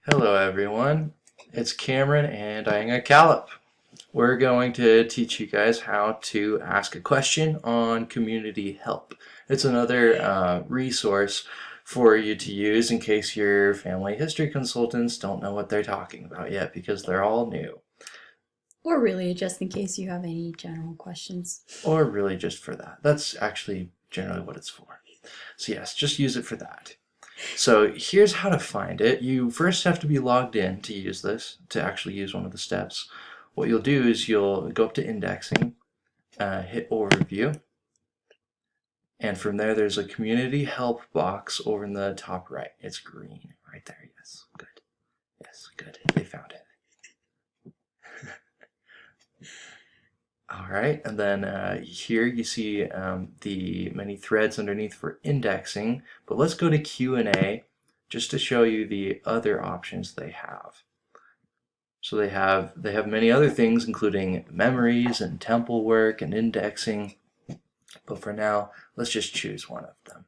Hello everyone, it's Cameron and Inga Callip. We're going to teach you guys how to ask a question on Community Help. It's another resource for you to use in case your family history consultants don't know what they're talking about yet because they're all new. Or really, just in case you have any general questions. Or really just for that. That's actually generally what it's for. So yes, just use it for that. So here's how to find it. You first have to be logged in to use this, to actually use one of the steps. What you'll do is you'll go up to indexing, hit overview, and from there's a community help box over in the top right. It's green right there. Yes, good. Yes, good. They found it. All right, and then here you see the many threads underneath for indexing, but let's go to Q&A just to show you the other options they have. So they have many other things, including memories and temple work and indexing, but for now, let's just choose one of them.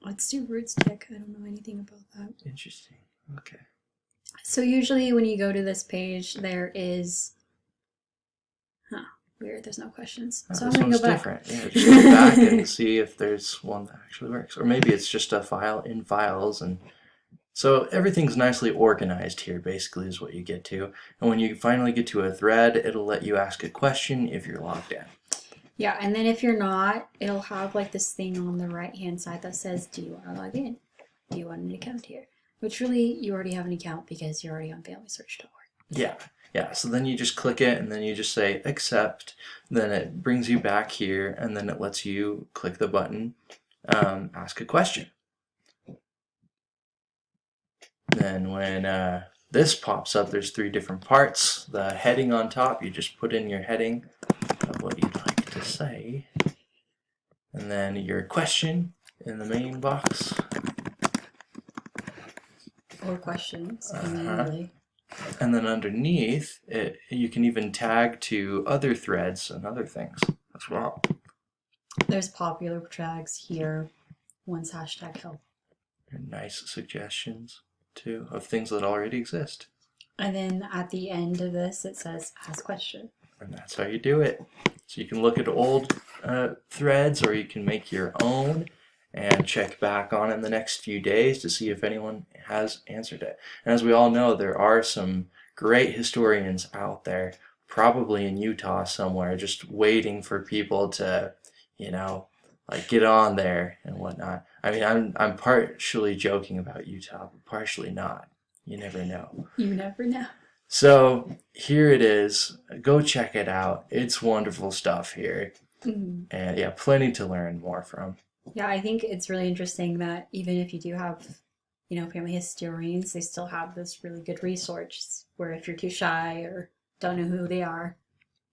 Let's do Rootstick. I don't know anything about that. Interesting. Okay. So usually when you go to this page, there is... Weird, there's no questions. Oh, so I'm this going to one's go back. different. Yeah, just go back and see if there's one that actually works. Or maybe it's just a file in files. And so everything's nicely organized here, basically, is what you get to. And when you finally get to a thread, it'll let you ask a question if you're logged in. Yeah, and then if you're not, it'll have like this thing on the right-hand side that says, do you want to log in? Do you want an account here? Which really, you already have an account because you're already on FamilySearch.org. Yeah. Yeah, so then you just click it and then you just say accept, then it brings you back here and then it lets you click the button, ask a question. Then when this pops up, there's 3 different parts. The heading on top, you just put in your heading of what you'd like to say. And then your question in the main box. Or questions, immediately. And then underneath, you can even tag to other threads and other things as well. There's popular tags here. One's hashtag help. Nice suggestions, too, of things that already exist. And then at the end of this, it says ask question. And that's how you do it. So you can look at old threads or you can make your own and check back on it in the next few days to see if anyone has answered it. And as we all know, there are some great historians out there, probably in Utah somewhere, just waiting for people to, you know, like get on there and whatnot. I mean, I'm partially joking about Utah, but partially not. You never know. You never know. So here it is. Go check it out. It's wonderful stuff here. Mm-hmm. And yeah, plenty to learn more from. Yeah, I think it's really interesting that even if you do have, family historians, they still have this really good resource where if you're too shy or don't know who they are,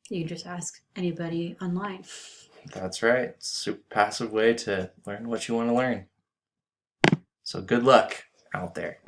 you can just ask anybody online. That's right. It's a passive way to learn what you want to learn. So good luck out there.